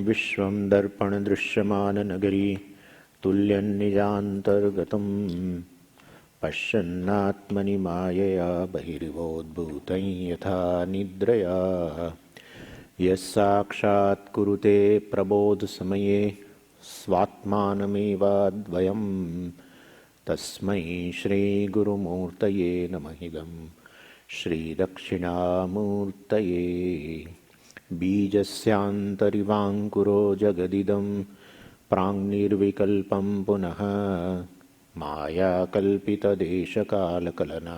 विश्वं दर्पण दृश्यमान नगरी तुल्यन्निजान्तर्गतं पश्यन्नात्मनि मायया बहिर्वोद्भूतं यथा निद्रया यस्साक्षात् कुरुते प्रबोधसमये स्वात्मानमेवाद्वयं तस्मै श्रीगुरुमूर्तये नमः इदं श्रीदक्षिणामूर्तये बीजस्यान्तरिवाङ्कुरो जगदिदं प्राङ्निर्विकल्पं पुनः मायाकल्पितदेशकालकलना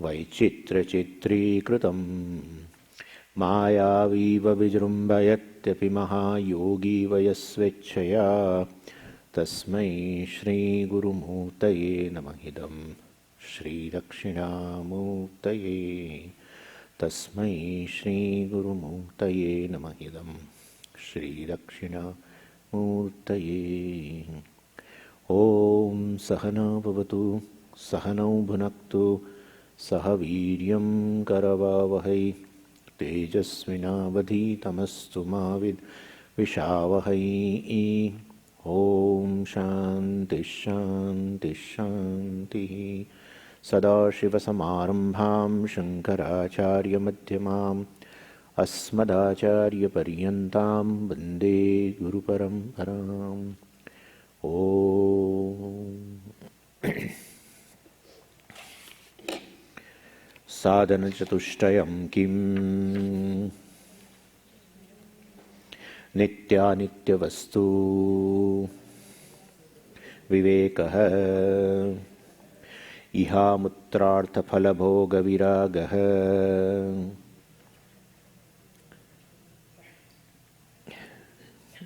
वैचित्र्यचित्रीकृतं मायावीव विजृम्भयत्यपि महायोगी वयस्वेच्छया तस्मै श्रीगुरुमूर्तये नमः इदं श्रीदक्षिणामूर्तये तस्मै श्रीगुरुमूर्तये नमः इदं श्रीदक्षिणामूर्तये। ॐ सहना भवतु सहनौ भुनक्तु सह वीर्यं करवावहै तेजस्विनावधीतमस्तु मा विद्विषावहै। ॐ शान्ति शान्ति शान्तिः। सदाशिवसमारम्भां शङ्कराचार्यमध्यमाम् अस्मदाचार्यपर्यन्तां वन्दे गुरुपरम्पराम्। ॐ साधनचतुष्टयं किम् नित्यानित्यवस्तु विवेकः इहामुत्रार्थफलभोगविरागः।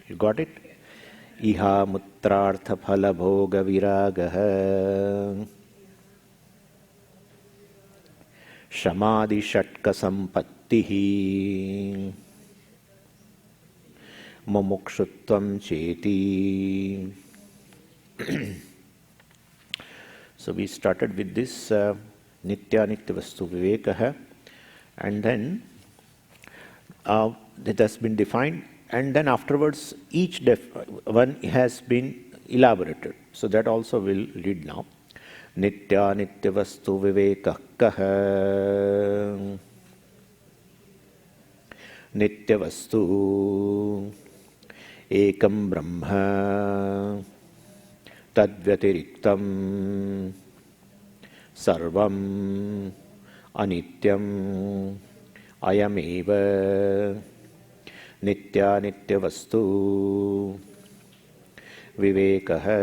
You got it? इहामुत्रार्थफलभोगविरागः शमादिषट्कसम्पत्तिः मुमुक्षुत्वं चेति। So we started with this Nitya Nitya Vastu Vivekaha, and then it has been defined, and then afterwards each one has been elaborated. So that also we'll read now. Nitya Nitya Vastu Vivekaha Nitya Vastu Ekam Brahma Tadvyatiriktam Sarvam Anityam Ayameva Nitya Nitya Vastu Vivekaha.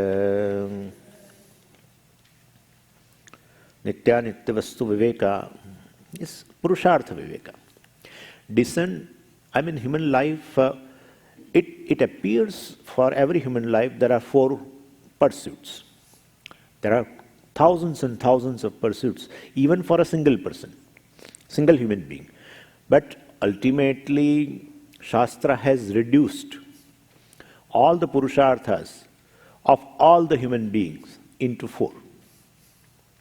Nitya Nitya Vastu Viveka is Purushartha Viveka. Descent, I mean human life, it appears for every human life there are four pursuits. There are thousands and thousands of pursuits, even for a single person, single human being. But ultimately, Shastra has reduced all the Purusharthas of all the human beings into four.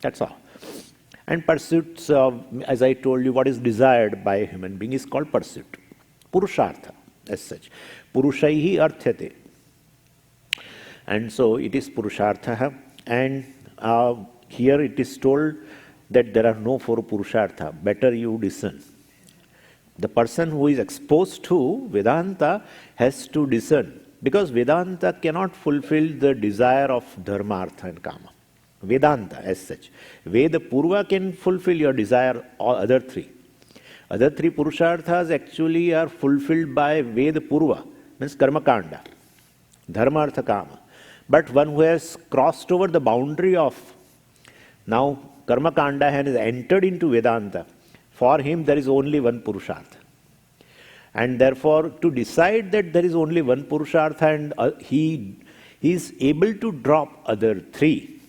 That's all. And pursuits, as I told you, what is desired by a human being is called pursuit. Purushartha, as such. Purushaihi arthyate. And so it is Purushartha, and here it is told that there are no four Purushartha. Better you discern. The person who is exposed to Vedanta has to discern, because Vedanta cannot fulfill the desire of Dharma, Artha and Kama. Vedanta as such. Veda Purva can fulfill your desire, all other three. Other three Purusharthas actually are fulfilled by Veda Purva, means Karma Kanda, Dharma, Artha, Kama. But one who has crossed over the boundary of now Karma Kanda and has entered into Vedanta, for him there is only one Purushartha. And therefore, to decide that there is only one Purushartha and he is able to drop other three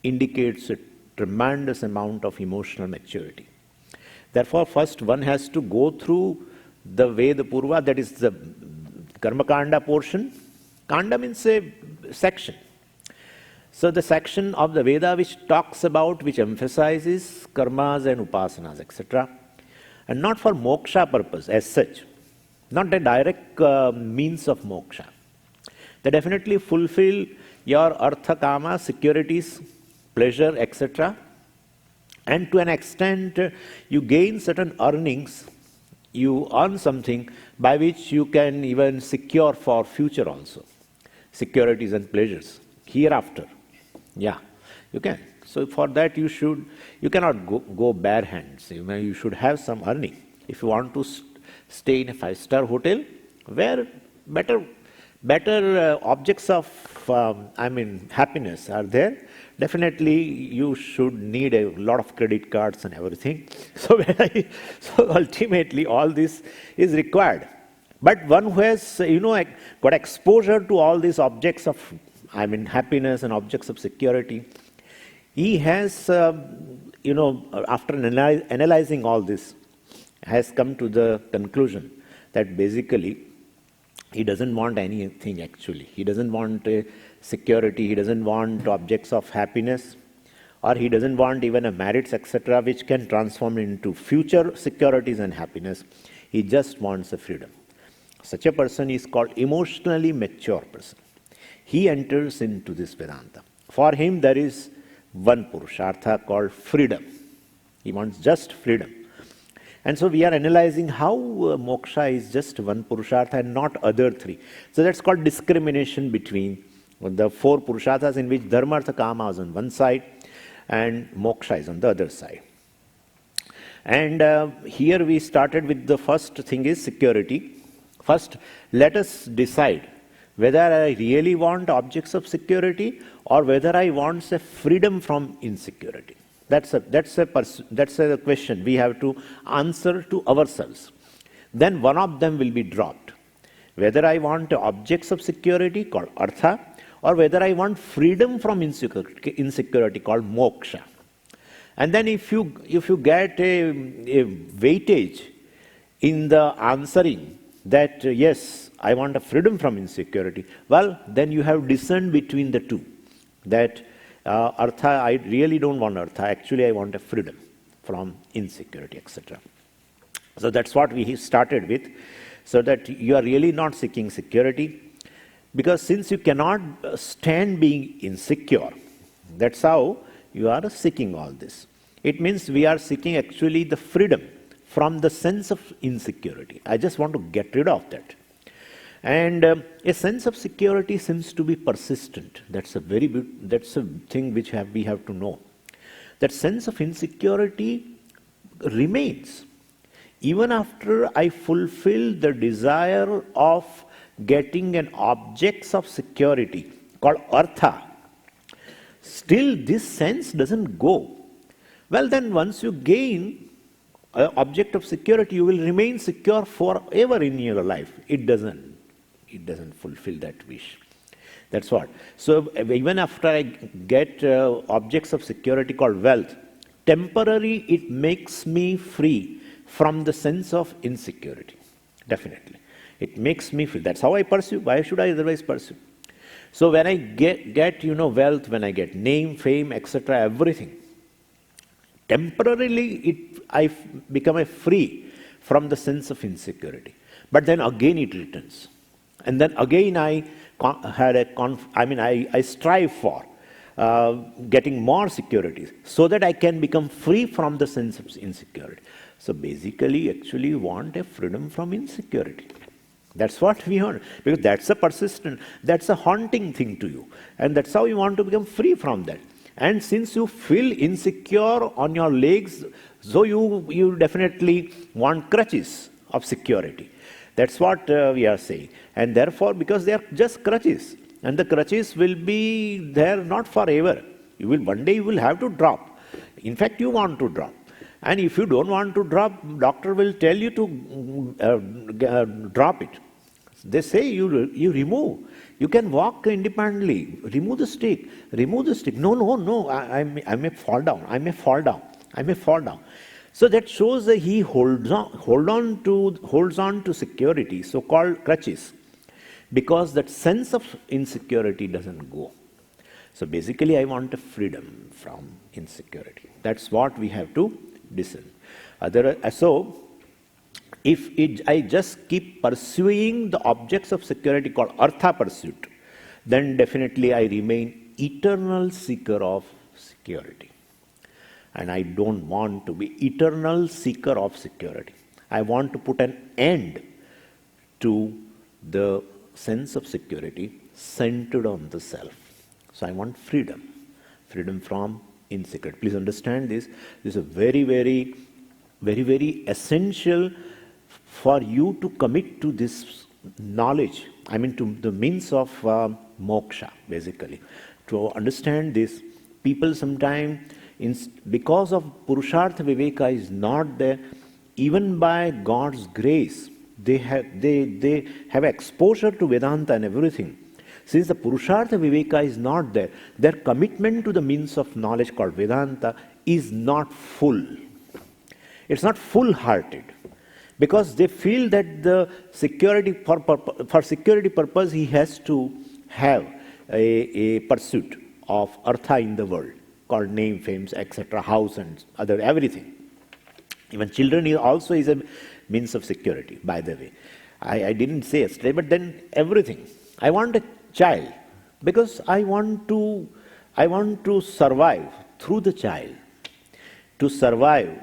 indicates a tremendous amount of emotional maturity. Therefore, first one has to go through the Veda Purva, that is the Karma Kanda portion. Kanda means a section. So the section of the Veda which talks about, which emphasizes karmas and upasanas, etc. And not for moksha purpose as such. not a direct means of moksha. They definitely fulfill your artha, kama, securities, pleasure, etc. And to an extent, you gain certain earnings, you earn something by which you can even secure for future also. Securities and pleasures, hereafter. Yeah, you can. So for that you cannot go bare hands. You should have some earning. If you want to stay in a 5-star hotel, where better objects of, happiness are there, definitely you should need a lot of credit cards and everything. So ultimately all this is required. But one who has, got exposure to all these objects of, happiness and objects of security, he has, after analyzing all this, has come to the conclusion that basically he doesn't want anything actually. He doesn't want security, he doesn't want objects of happiness, or he doesn't want even a merits, etc., which can transform into future securities and happiness. He just wants a freedom. Such a person is called emotionally mature person. He enters into this Vedanta. For him, there is one Purushartha called freedom. He wants just freedom. And so we are analyzing how moksha is just one Purushartha and not other three. So that's called discrimination between the 4 Purusharthas, in which Dharma, Artha, Kama is on one side and moksha is on the other side. And here we started with the first thing is security. First, let us decide whether I really want objects of security or whether I want a freedom from insecurity. That's a question we have to answer to ourselves. Then one of them will be dropped. Whether I want objects of security called artha or whether I want freedom from insecurity called moksha. And then if you get a weightage in the answering that yes, I want a freedom from insecurity, well, then you have discerned between the two. That artha, I really don't want artha, actually I want a freedom from insecurity, etc. So that's what we started with, so that you are really not seeking security, because since you cannot stand being insecure, that's how you are seeking all this. It means we are seeking actually the freedom from the sense of insecurity. I just want to get rid of that. And a sense of security seems to be persistent. That's a thing which we have to know. That sense of insecurity remains even after I fulfill the desire of getting an objects of security called artha. Still this sense doesn't go. Well, then once you gain an object of security, you will remain secure forever in your life. It doesn't fulfill that wish. That's what. So even after I get objects of security called wealth, temporarily it makes me free from the sense of insecurity. Definitely. It makes me free. That's how I pursue. Why should I otherwise pursue? So when I get wealth, when I get name, fame, etc., everything, temporarily I become free from the sense of insecurity. But then again it returns. And then again I strive for getting more securities so that I can become free from the sense of insecurity. So basically, actually, you want a freedom from insecurity. That's what we want, because that's a persistent, that's a haunting thing to you. And that's how you want to become free from that. And since you feel insecure on your legs, so you definitely want crutches of security. That's what we are saying. And therefore, because they are just crutches, and the crutches will be there not forever. One day you will have to drop. In fact, you want to drop. And if you don't want to drop, doctor will tell you to drop it. They say you remove. You can walk independently. Remove the stick. Remove the stick. No. I may fall down. I may fall down. So that shows that he holds on to security, so-called crutches, because that sense of insecurity doesn't go. So basically, I want a freedom from insecurity. That's what we have to discern. So I just keep pursuing the objects of security called artha pursuit, then definitely I remain eternal seeker of security. And I don't want to be eternal seeker of security. I want to put an end to the sense of security centered on the self. So I want freedom, freedom from insecurity. Please understand this. This is a very, very, very, very essential for you to commit to this knowledge. I mean, to the means of moksha, basically. To understand this, people sometimes, because of Purushartha Viveka is not there, even by God's grace, they have exposure to Vedanta and everything. Since the Purushartha Viveka is not there, their commitment to the means of knowledge called Vedanta is not full. It's not full-hearted. Because they feel that the security for security purpose he has to have a pursuit of artha in the world, called name, fames, etc., house and other everything. Even children also is a means of security, by the way. I didn't say yesterday, but then everything. I want a child because I want to survive through the child. To survive,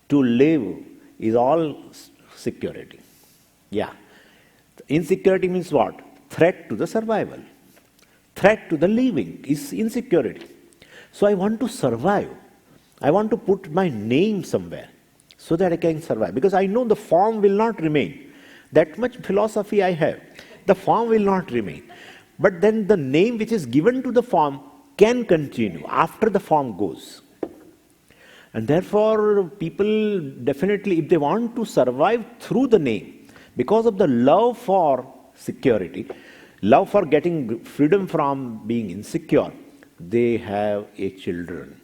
to live is all security. Yeah. Insecurity means what? Threat to the survival. Threat to the living is insecurity. So I want to survive. I want to put my name somewhere so that I can survive. Because I know the form will not remain. That much philosophy I have. The form will not remain. But then the name which is given to the form can continue after the form goes. And therefore, people definitely, if they want to survive through the name, because of the love for security, love for getting freedom from being insecure, they have a children.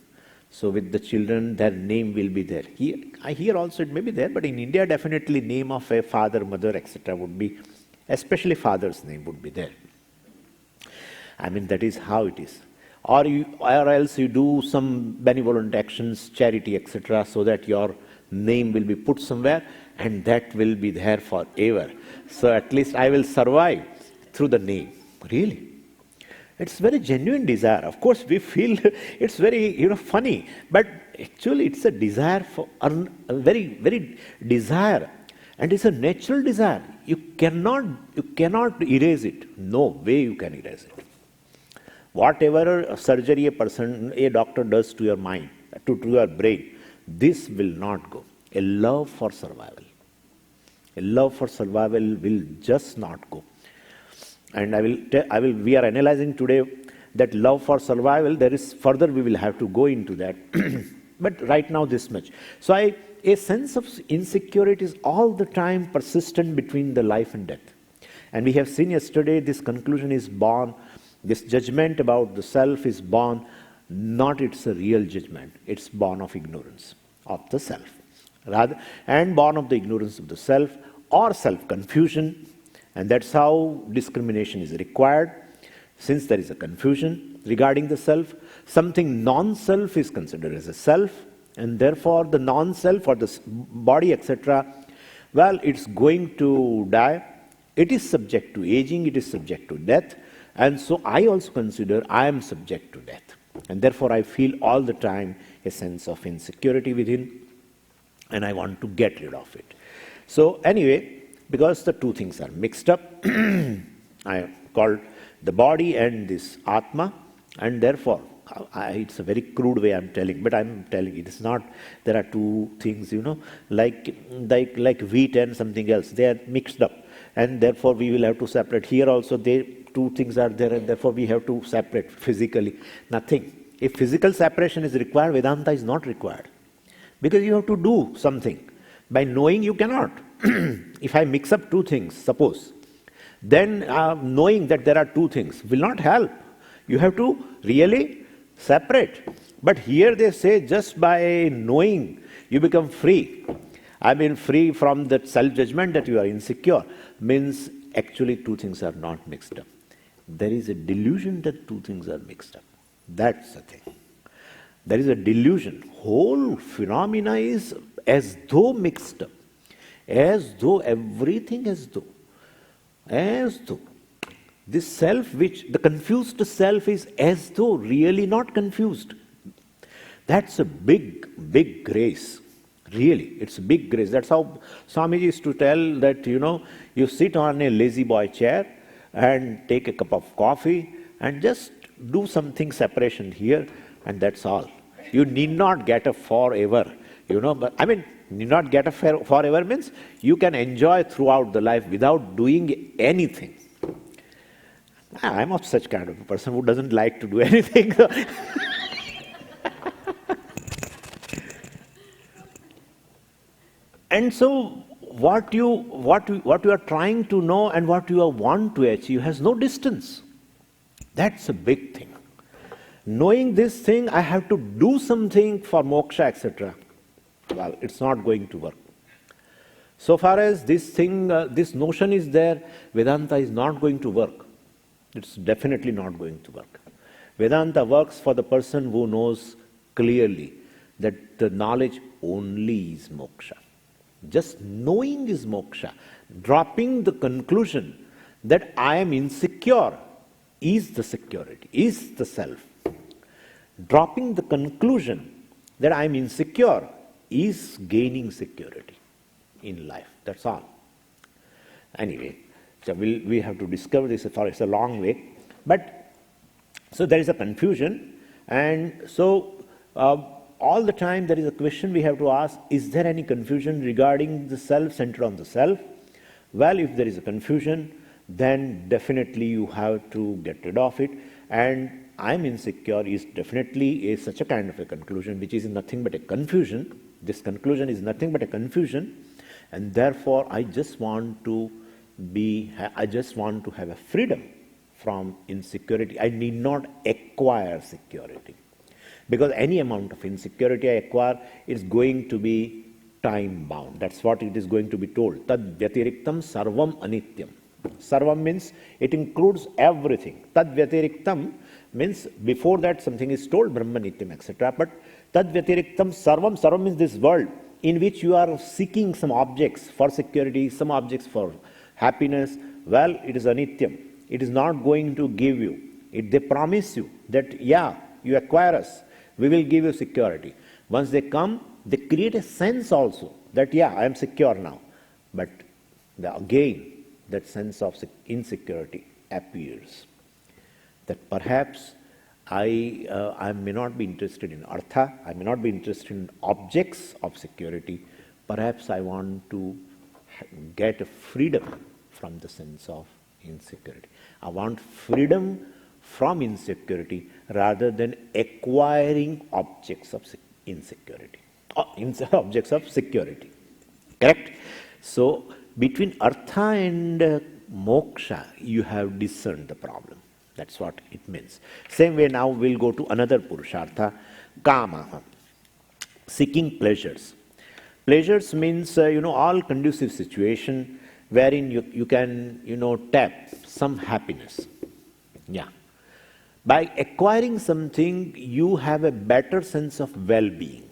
So with the children, their name will be there. Here also it may be there, but in India, definitely name of a father, mother, etc. would be, especially father's name would be there. I mean, that is how it is. Or else you do some benevolent actions, charity, etc., so that your name will be put somewhere and that will be there forever. So at least I will survive through the name. Really? It's very genuine desire. Of course, we feel it's very funny, but actually it's a desire for a very, very desire, and it's a natural desire. You cannot erase it. No way you can erase it. Whatever surgery a doctor does to your mind, to your brain, this will not go. A love for survival. A love for survival will just not go. And we are analyzing today that love for survival. There is further we will have to go into that. But right now this much. So a sense of insecurity is all the time persistent between the life and death. And we have seen yesterday this conclusion is born. This judgment about the self is born, not it's a real judgment, it's born of ignorance of the self. And born of the ignorance of the self or self-confusion, and that's how discrimination is required. Since there is a confusion regarding the self, something non-self is considered as a self, and therefore the non-self or the body, etc., well, it's going to die, it is subject to aging, it is subject to death. And so I also consider I am subject to death. And therefore I feel all the time a sense of insecurity within, and I want to get rid of it. So anyway, because the two things are mixed up, I called the body and this Atma, and therefore, it's a very crude way I'm telling, but I'm telling it is not, there are two things, like wheat and something else, they are mixed up. And therefore we will have to separate. Here also two things are there, and therefore we have to separate physically. Nothing. If physical separation is required, Vedanta is not required. Because you have to do something. By knowing you cannot. If I mix up two things, suppose, then knowing that there are two things will not help. You have to really separate. But here they say just by knowing you become free. I mean free from that self-judgment that you are insecure, means actually two things are not mixed up. There is a delusion that two things are mixed up. That's the thing. There is a delusion. Whole phenomena is as though mixed up. As though, everything as though. As though. This self, which the confused self is as though really not confused. That's a big, big grace. Really, it's a big grace. That's how Swamiji used to tell that, you sit on a lazy boy chair and take a cup of coffee and just do something separation here, and that's all. You need not get a forever, but need not get a forever means you can enjoy throughout the life without doing anything. I'm of such kind of a person who doesn't like to do anything. And so what you are trying to know and what you want to achieve has no distance. That's a big thing. Knowing this thing, I have to do something for moksha, etc. Well, it's not going to work. So far as this thing, this notion is there, Vedanta is not going to work. It's definitely not going to work. Vedanta works for the person who knows clearly that the knowledge only is moksha. Just knowing is moksha. Dropping the conclusion that I am insecure is the security, is the self. Dropping the conclusion that I am insecure is gaining security in life. That's all. Anyway, so we have to discover this. It's a long way. But, so there is a confusion. And so, all the time there is a question we have to ask, is there any confusion regarding the self, centered on the self? Well, if there is a confusion, then definitely you have to get rid of it. And I'm insecure is definitely such a kind of a conclusion, which is nothing but a confusion. This conclusion is nothing but a confusion. And therefore, I just want to have a freedom from insecurity. I need not acquire security. Because any amount of insecurity I acquire is going to be time bound. That's what it is going to be told. Tad vyatiriktam sarvam anityam. Sarvam means it includes everything. Tad vyatiriktam means before that something is told, Brahma nityam, etc. But tad vyatiriktam sarvam, sarvam means this world in which you are seeking some objects for security, some objects for happiness. Well, it is anityam. It is not going to give you. They promise you that, you acquire us, we will give you security. Once they come, they create a sense also that, I am secure now. But again, that sense of insecurity appears. That perhaps I may not be interested in artha, I may not be interested in objects of security. Perhaps I want to get a freedom from the sense of insecurity. I want freedom from insecurity rather than acquiring objects of insecurity, objects of security. Correct? So, between artha and moksha, you have discerned the problem. That's what it means. Same way now we'll go to another purushartha, kama, seeking pleasures. Pleasures means, all conducive situation wherein you can, tap some happiness. By acquiring something, you have a better sense of well-being.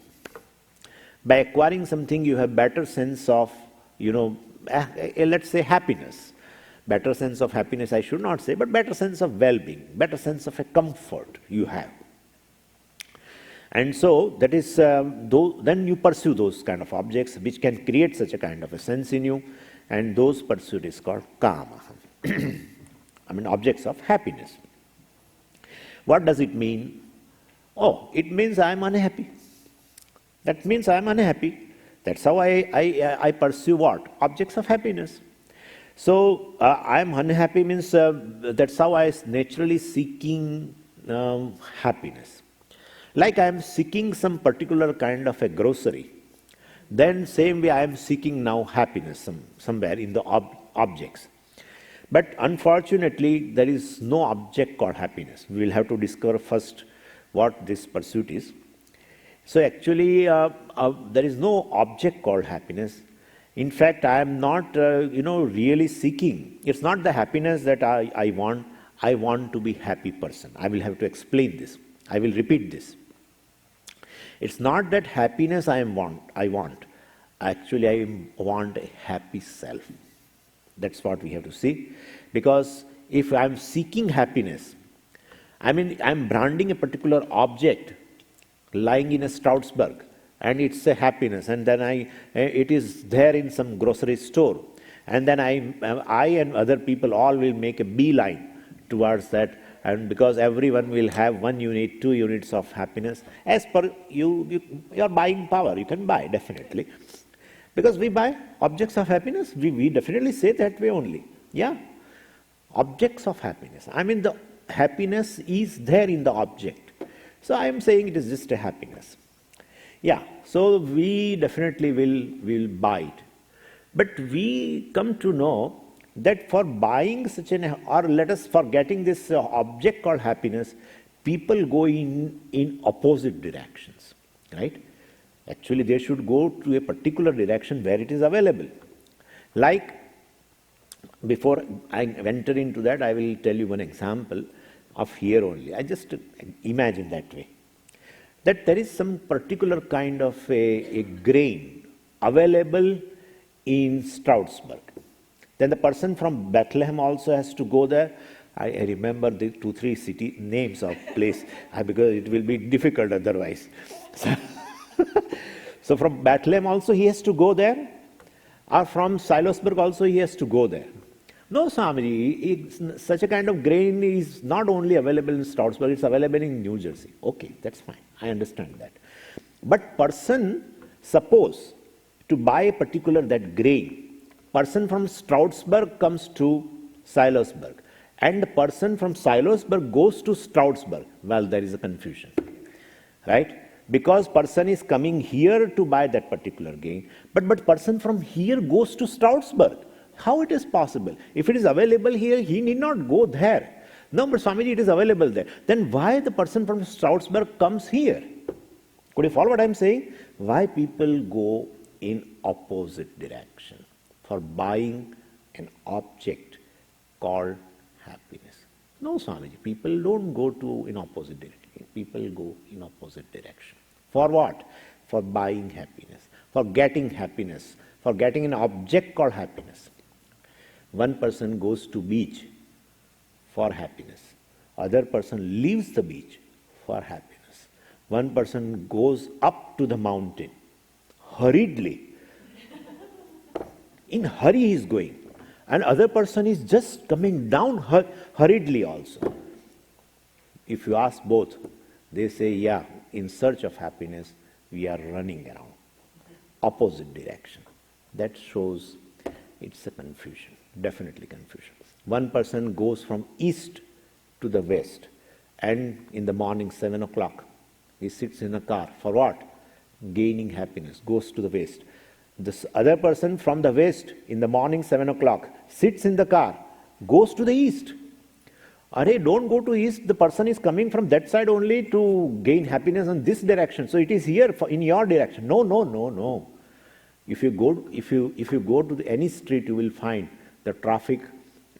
By acquiring something, you have better sense of, let's say happiness. Better sense of happiness, I should not say, but better sense of well-being, better sense of a comfort you have. And so, that is, then you pursue those kind of objects which can create such a kind of a sense in you, and those pursuit is called kama. Objects of happiness. What does it mean? Oh, it means I am unhappy. That means I am unhappy. That's how I pursue what? Objects of happiness. So, I am unhappy means that's how I naturally seeking happiness. Like I am seeking some particular kind of a grocery. Then same way I am seeking now happiness somewhere in the objects. But unfortunately, there is no object called happiness. We will have to discover first what this pursuit is. So actually, there is no object called happiness. In fact, I am not, really seeking. It's not the happiness that I want. I want to be a happy person. I will have to explain this. I will repeat this. It's not that happiness I want. Actually, I want a happy self. That's what we have to see. Because if I'm seeking happiness, I'm branding a particular object lying in a Stroudsburg, and it's a happiness, and then it is there in some grocery store, and then I and other people all will make a beeline towards that, and because everyone will have 1 unit, 2 units of happiness, as per your buying power, you can buy, definitely. Because we buy objects of happiness, we definitely say that way only. Yeah, objects of happiness. The happiness is there in the object. So I am saying it is just a happiness. Yeah, so we definitely will buy it. But we come to know that for buying such or let us for getting this object called happiness, people go in opposite directions, right? Actually, they should go to a particular direction where it is available. Like, before I enter into that, I will tell you one example of here only. I just imagine that way. That there is some particular kind of a grain available in Stroudsburg. Then the person from Bethlehem also has to go there. I remember the 2-3 city names of place because it will be difficult otherwise. So from Bethlehem also he has to go there, or from Silosburg also he has to go there. No, Swamiji, such a kind of grain is not only available in Stroudsburg, it's available in New Jersey. Okay, that's fine. I understand that. But person, suppose to buy a particular that grain, person from Stroudsburg comes to Silosburg, and the person from Silosburg goes to Stroudsburg. Well, there is a confusion, right? Because person is coming here to buy that particular grain, but person from here goes to Stroudsburg. How it is possible? If it is available here, he need not go there. No, but Swamiji, it is available there. Then why the person from Stroudsburg comes here? Could you follow what I am saying? Why people go in opposite direction for buying an object called happiness? No, Swamiji, people don't go in opposite direction. People go in opposite direction. For what? For buying happiness, for getting happiness, for getting an object called happiness. One person goes to beach for happiness. Other person leaves the beach for happiness. One person goes up to the mountain hurriedly. In hurry he is going. And other person is just coming down hurriedly also. If you ask both, they say, yeah, in search of happiness, we are running around. Opposite direction. That shows it's a confusion. Definitely confusion. One person goes from east to the west, and in the morning 7 o'clock, he sits in a car. For what? Gaining happiness. Goes to the west. This other person from the west, in the morning 7 o'clock, sits in the car, goes to the east. Arey, don't go to east. The person is coming from that side only to gain happiness in this direction. So it is here in your direction. No. If you go to any street, you will find the traffic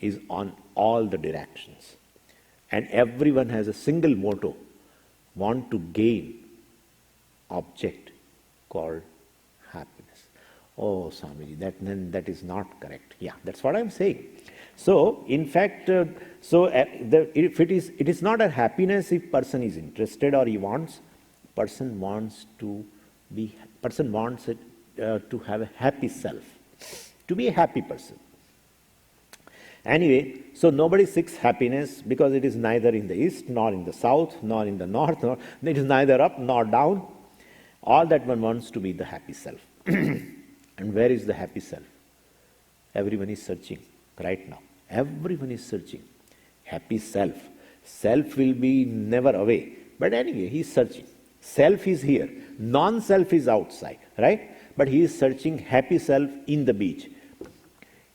is on all the directions. And everyone has a single motto, want to gain object called happiness. Oh, Swamiji, that is not correct. Yeah, that's what I'm saying. So, in fact, if it is not a happiness if person is interested or he wants, person wants to have a happy self, to be a happy person. Anyway, so nobody seeks happiness because it is neither in the east, nor in the south, nor in the north, it is neither up nor down. All that one wants to be the happy self. And where is the happy self? Everyone is searching right now. Everyone is searching. Happy self. Self will be never away. But anyway, he is searching. Self is here. Non-self is outside, right? But he is searching happy self in the beach.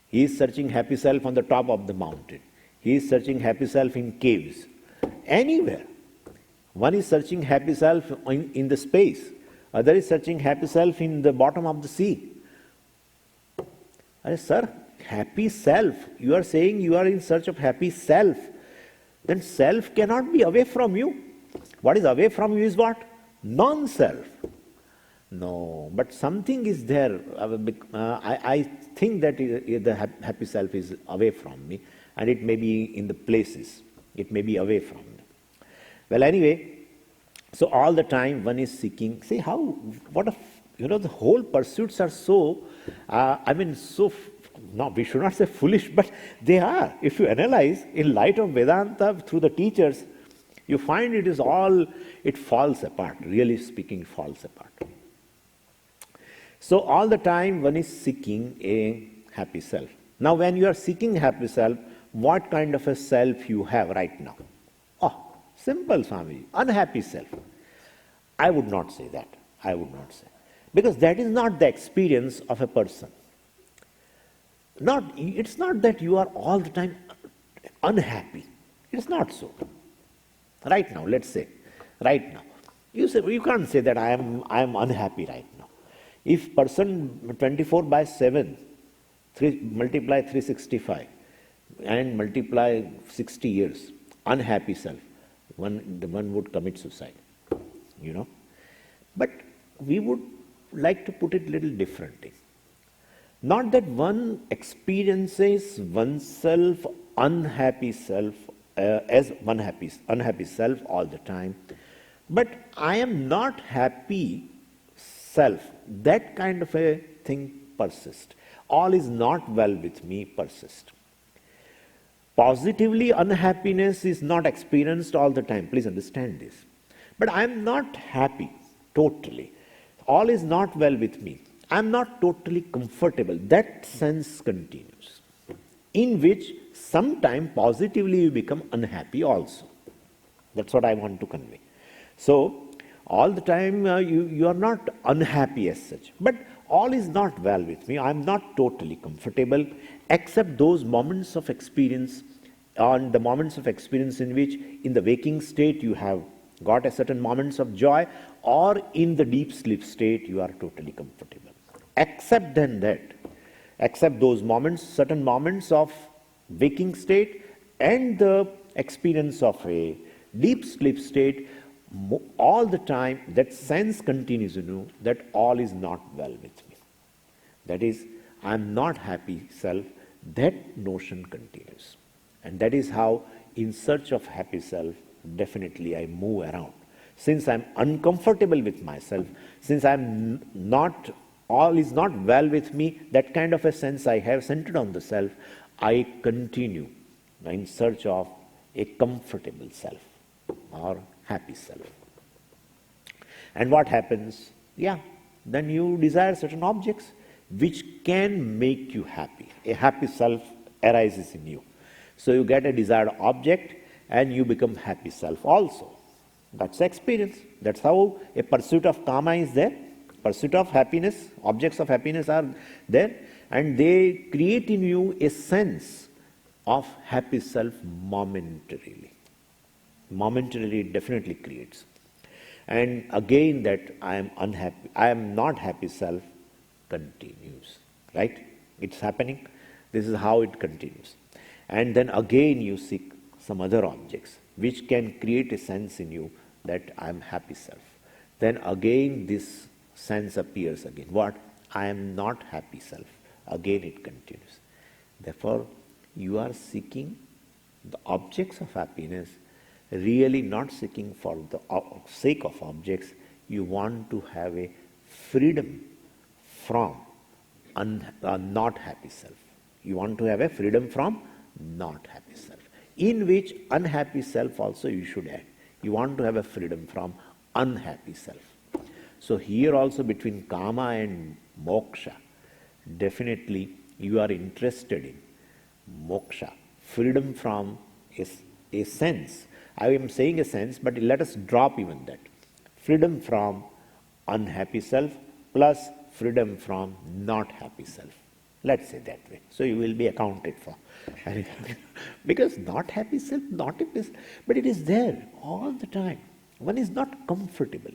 He is searching happy self on the top of the mountain. He is searching happy self in caves. Anywhere. One is searching happy self in the space. Other is searching happy self in the bottom of the sea. Sir, happy self. You are saying you are in search of happy self. Then self cannot be away from you. What is away from you is what? Non-self. No, but something is there. I think that the happy self is away from me, and it may be in the places. It may be away from me. Well, anyway, so all the time one is seeking. See how, what a, the whole pursuits are so, no, we should not say foolish, but they are. If you analyze in light of Vedanta through the teachers, you find it is all, it falls apart. Really speaking, it falls apart. So all the time one is seeking a happy self. Now when you are seeking happy self, what kind of a self you have right now? Oh, simple, Swamiji, unhappy self. I would not say that. I would not say. Because that is not the experience of a person. It's not that you are all the time unhappy. It's not so. Right now, let's say, right now. You can't say that I am unhappy right now. If person 24/7, multiply 365 and multiply 60 years, unhappy self, one would commit suicide, But we would like to put it a little differently. Not that one experiences oneself unhappy self as unhappy self all the time, but I am not happy self, that kind of a thing persists. All is not well with me persists. Positively, unhappiness is not experienced all the time. Please understand this. But I am not happy totally. All is not well with me. I am not totally comfortable. That sense continues, in which sometime positively you become unhappy also. That's what I want to convey. So, all the time you are not unhappy as such, but all is not well with me. I am not totally comfortable, except those moments of experience, and the moments of experience in which in the waking state you have got a certain moments of joy, or in the deep sleep state you are totally comfortable. Except then that, except those moments, certain moments of waking state and the experience of a deep sleep state, all the time that sense continues that all is not well with me. That is, I am not happy self, that notion continues. And that is how, in search of happy self, definitely I move around. Since I am uncomfortable with myself, since I am not, all is not well with me, that kind of a sense I have centered on the self, I continue in search of a comfortable self or happy self. And what happens? Then you desire certain objects which can make you happy. A happy self arises in you. So you get a desired object and you become happy self also. That's the experience. That's how a pursuit of kama is there. Pursuit of happiness, objects of happiness are there, and they create in you a sense of happy self momentarily. Momentarily it definitely creates. And again that I am unhappy, I am not happy self continues. Right? It's happening. This is how it continues. And then again you seek some other objects which can create a sense in you that I am happy self. Then again this sense appears again. What? I am not happy self. Again it continues. Therefore, you are seeking the objects of happiness, really not seeking for the sake of objects. You want to have a freedom from not happy self. You want to have a freedom from not happy self, in which unhappy self also you should add. You want to have a freedom from unhappy self. So here also between kama and moksha, definitely you are interested in moksha, freedom from a sense. I am saying a sense, but let us drop even that. Freedom from unhappy self plus freedom from not happy self. Let's say that way. So you will be accounted for. Because not happy self, not happy self, but it is there all the time. One is not comfortable.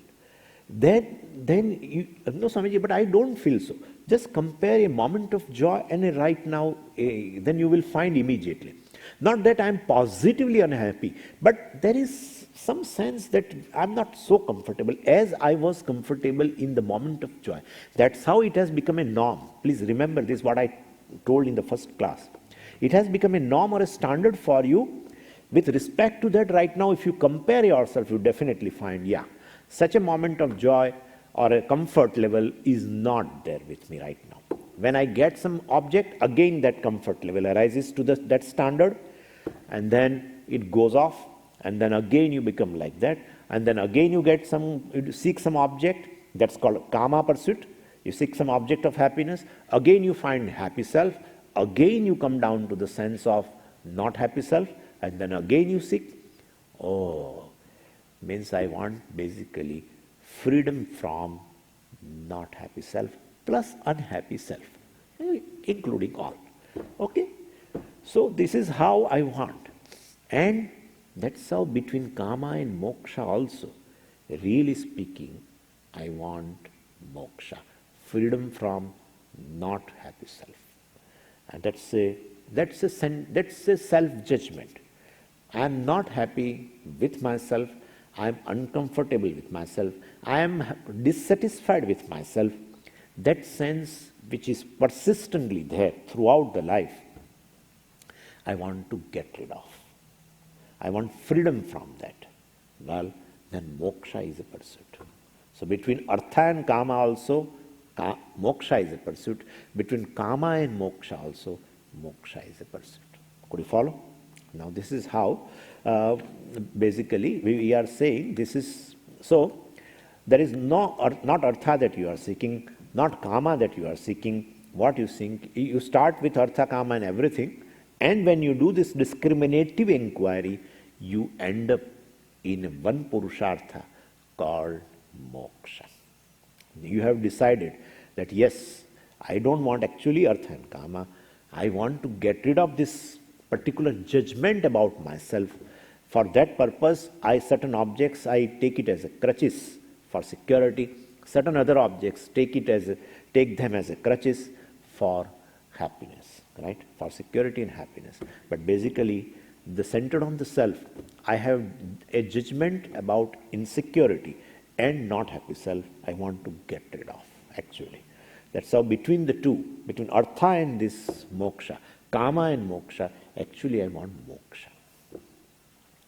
Then you, no Swamiji, but I don't feel so. Just compare a moment of joy and a right now, then you will find immediately. Not that I am positively unhappy, but there is some sense that I'm not so comfortable as I was comfortable in the moment of joy. That's how it has become a norm. Please remember this, what I told in the first class. It has become a norm or a standard for you. With respect to that, right now, if you compare yourself, you definitely find, yeah, such a moment of joy or a comfort level is not there with me right now. When I get some object, again that comfort level arises to that standard, and then it goes off, and then again you become like that, and then again you seek some object, that's called kama pursuit. You seek some object of happiness, again you find happy self, again you come down to the sense of not happy self, and then again you seek, means I want basically freedom from not happy self plus unhappy self, including all. Okay? So this is how I want. And that's how between kama and moksha also, really speaking, I want moksha, freedom from not happy self. And that's a self-judgment. I am not happy with myself, I am uncomfortable with myself, I am dissatisfied with myself. That sense which is persistently there throughout the life, I want to get rid of. I want freedom from that. Well, then moksha is a pursuit. So between artha and kama also, moksha is a pursuit. Between kama and moksha also, moksha is a pursuit. Could you follow? Now this is how basically we are saying this is, so there is not artha that you are seeking, not kama that you are seeking. What you think, you start with artha, kama and everything, and when you do this discriminative inquiry, you end up in one purushartha called moksha. You have decided that yes, I don't want actually artha and kama, I want to get rid of this particular judgment about myself. For that purpose, certain objects I take it as a crutches for security, certain other objects take them as a crutches for happiness, right? For security and happiness. But basically, centered on the self, I have a judgment about insecurity and not happy self I want to get rid of, actually. That's how between the two, between artha and this moksha, kama and moksha, actually I want moksha.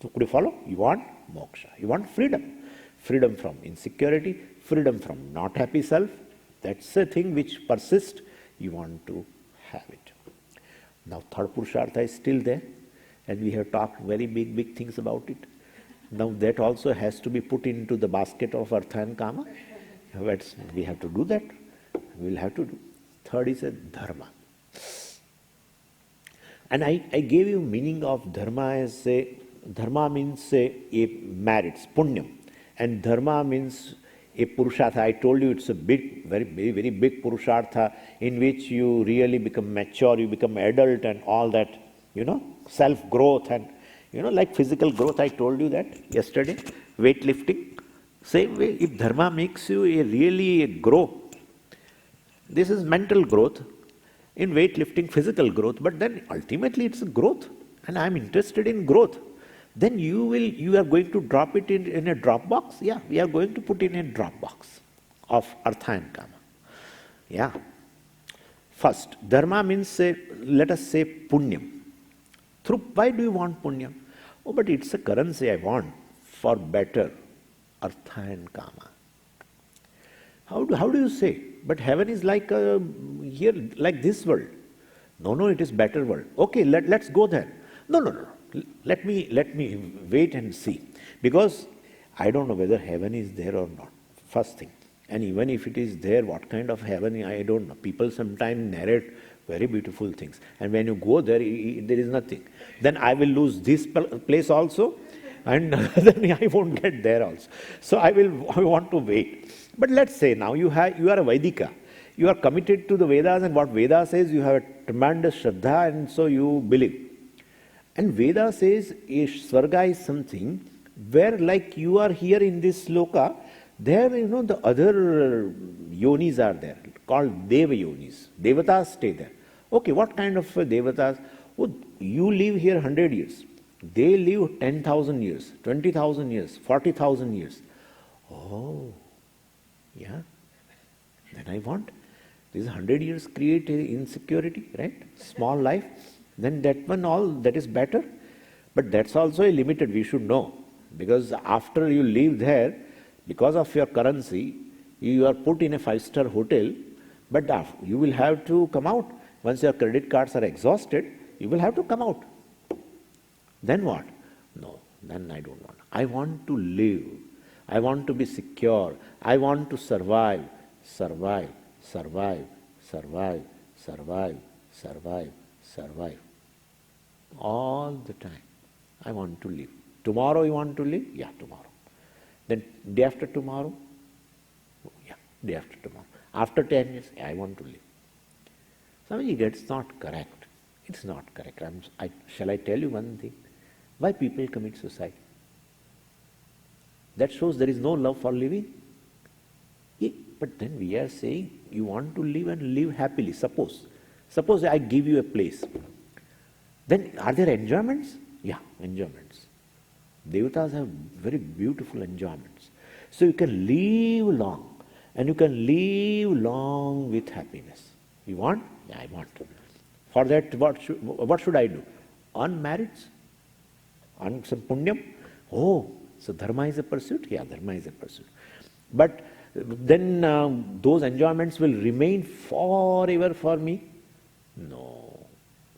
So could you follow? You want moksha. You want freedom. Freedom from insecurity, freedom from not happy self. That's a thing which persists. You want to have it. Now third purushartha is still there, and we have talked very big things about it. Now that also has to be put into the basket of artha and kama. We have to do that. We will have to do. Third is a dharma. And I gave you meaning of dharma as dharma means a merits, punyam. And dharma means a purushartha. I told you it's a big, very big purushartha in which you really become mature, you become adult and all that, self-growth and, like physical growth, I told you that yesterday, weightlifting. Same way, if dharma makes you really grow, this is mental growth, in weightlifting, physical growth, but then ultimately it's a growth, and I'm interested in growth. Then you are going to drop it in a drop box? Yeah, we are going to put in a drop box of artha and kama. Yeah. First, dharma means, let us say, punyam. Why do you want punyam? Oh, but it's a currency I want for better artha and kama. How do you say? But heaven is like here, like this world. No, it is better world. Okay, let's go there. No. Let me wait and see. Because I don't know whether heaven is there or not. First thing. And even if it is there, what kind of heaven, I don't know. People sometimes narrate very beautiful things. And when you go there, there is nothing. Then I will lose this place also, and then I won't get there also. So I want to wait. But let's say now you are a Vaidika. You are committed to the Vedas, and what Veda says, you have a tremendous Shraddha, and so you believe. And Veda says Swarga is something where, like you are here in this loka, there the other yonis are there, called Deva yonis. Devatas stay there. Okay, what kind of devatas? Oh, you live here 100 years. They live 10,000 years, 20,000 years, 40,000 years. Oh, yeah. Then I want. These 100 years create insecurity, right? Small life. Then that one that is better. But that's also a limited, we should know. Because after you live there, because of your currency, you are put in a 5-star hotel, but you will have to come out. Once your credit cards are exhausted, you will have to come out. Then what? No, then I don't want. I want to live. I want to be secure. I want to survive, survive, survive, survive, survive, survive, survive. All the time. I want to live. Tomorrow you want to live? Yeah, tomorrow. Then day after tomorrow? Yeah, day after tomorrow. After 10 years, I want to live. Swamiji, that's not correct. It's not correct. Shall I tell you one thing? Why people commit suicide? That shows there is no love for living. Yeah, but then we are saying you want to live and live happily. Suppose I give you a place. Then are there enjoyments? Yeah, enjoyments. Devatas have very beautiful enjoyments. So you can live long, and you can live long with happiness. You want? Yeah, I want. For that, what should I do? Earn merits? Earn some punyam? Oh, so dharma is a pursuit? Yeah, dharma is a pursuit. But then those enjoyments will remain forever for me? No.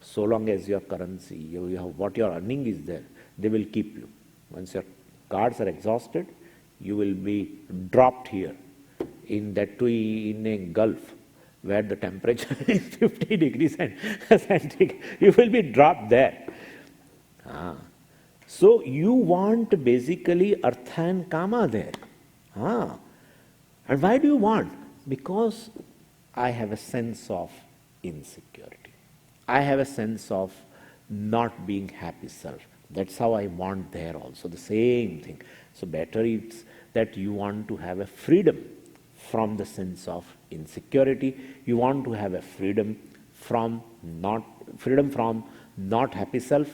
So long as your currency, you have what your earning is there, they will keep you. Once your cards are exhausted, you will be dropped here in a gulf where the temperature is 50 degrees centigrade. You will be dropped there. So you want basically artha and kama there. And why do you want? Because I have a sense of insecurity. I have a sense of not being happy self. That's how I want there also, the same thing. So better it's that you want to have a freedom from the sense of insecurity. You want to have a freedom from not happy self.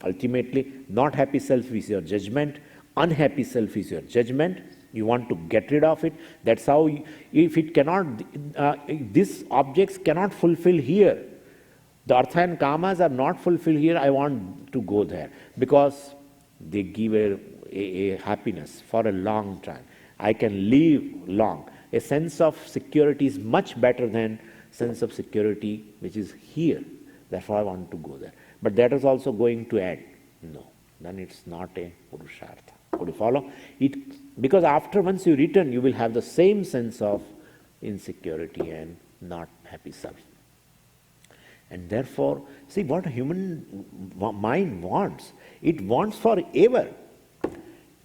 Ultimately, not happy self is your judgment. Unhappy self is your judgment. You want to get rid of it. That's how, if it cannot, these objects cannot fulfill here. The artha and kamas are not fulfilled here. I want to go there because they give a happiness for a long time. I can live long. A sense of security is much better than sense of security which is here. Therefore, I want to go there. But that is also going to end. No, then it's not a purushartha. Could you follow? Because after once you return, you will have the same sense of insecurity and not happy self. And therefore, see what a human mind wants. It wants forever.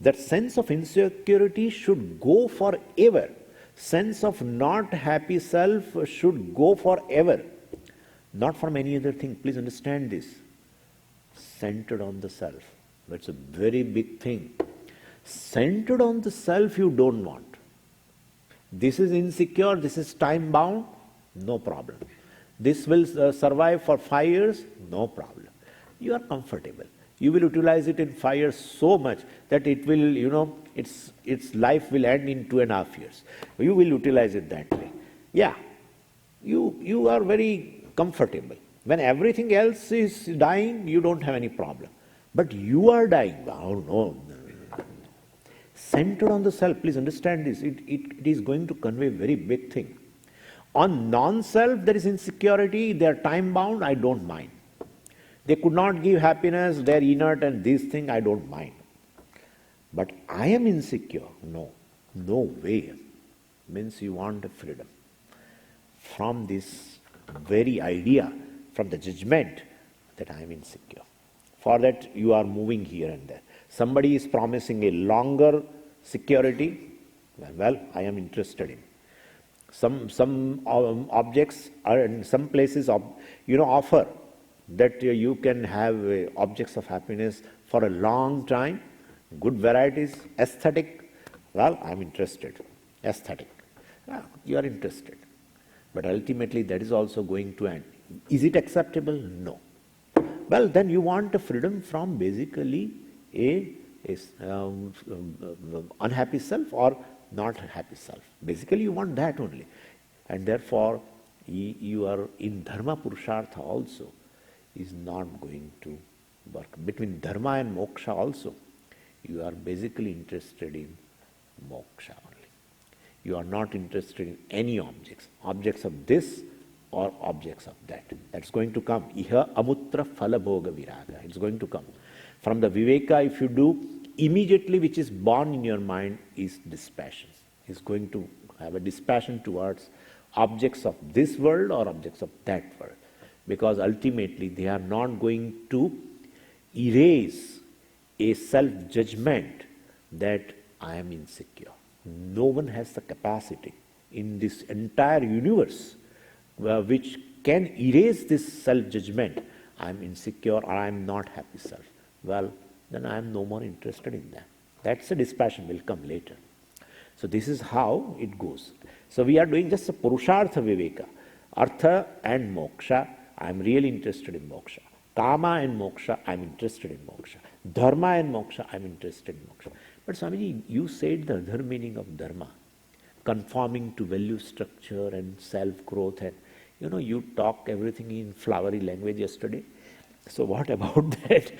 That sense of insecurity should go forever. Sense of not happy self should go forever. Not from any other thing. Please understand this. Centered on the self. That's a very big thing. Centered on the self you don't want. This is insecure, this is time bound, no problem. This will survive for 5 years, no problem. You are comfortable. You will utilize it in 5 years so much that it will, its life will end in 2.5 years. You will utilize it that way. Yeah, you are very comfortable. When everything else is dying, you don't have any problem. But you are dying. Oh no. Centered on the self, please understand this. It is going to convey a very big thing. On non-self, there is insecurity, they are time-bound, I don't mind. They could not give happiness, they are inert and this thing, I don't mind. But I am insecure. No way. Means you want a freedom. From this very idea, from the judgment that I am insecure. For that, you are moving here and there. Somebody is promising a longer security. Well, I am interested in. Some objects are in some places, offer that you can have objects of happiness for a long time, good varieties, aesthetic. Well, I'm interested. Aesthetic. You are interested. But ultimately, that is also going to end. Is it acceptable? No. Well, then you want a freedom from basically a unhappy self or not happy self. Basically, you want that only. And therefore, you are in dharma purushartha also is not going to work. Between dharma and moksha also, you are basically interested in moksha only. You are not interested in any objects of this or objects of that. That's going to come. Iha amutra phala bhoga viraga. It's going to come. From the viveka, if you do, immediately which is born in your mind is dispassion. Is going to have a dispassion towards objects of this world or objects of that world. Because ultimately they are not going to erase a self-judgment that I am insecure. No one has the capacity in this entire universe which can erase this self-judgment. I am insecure or I am not happy self. Well, then I am no more interested in that. That's a dispassion, will come later. So this is how it goes. So we are doing just a Purushartha Viveka. Artha and Moksha, I am really interested in Moksha. Kama and Moksha, I am interested in Moksha. Dharma and Moksha, I am interested in Moksha. But Swamiji, you said the other meaning of Dharma, conforming to value structure and self-growth, and you talk everything in flowery language yesterday. So what about that?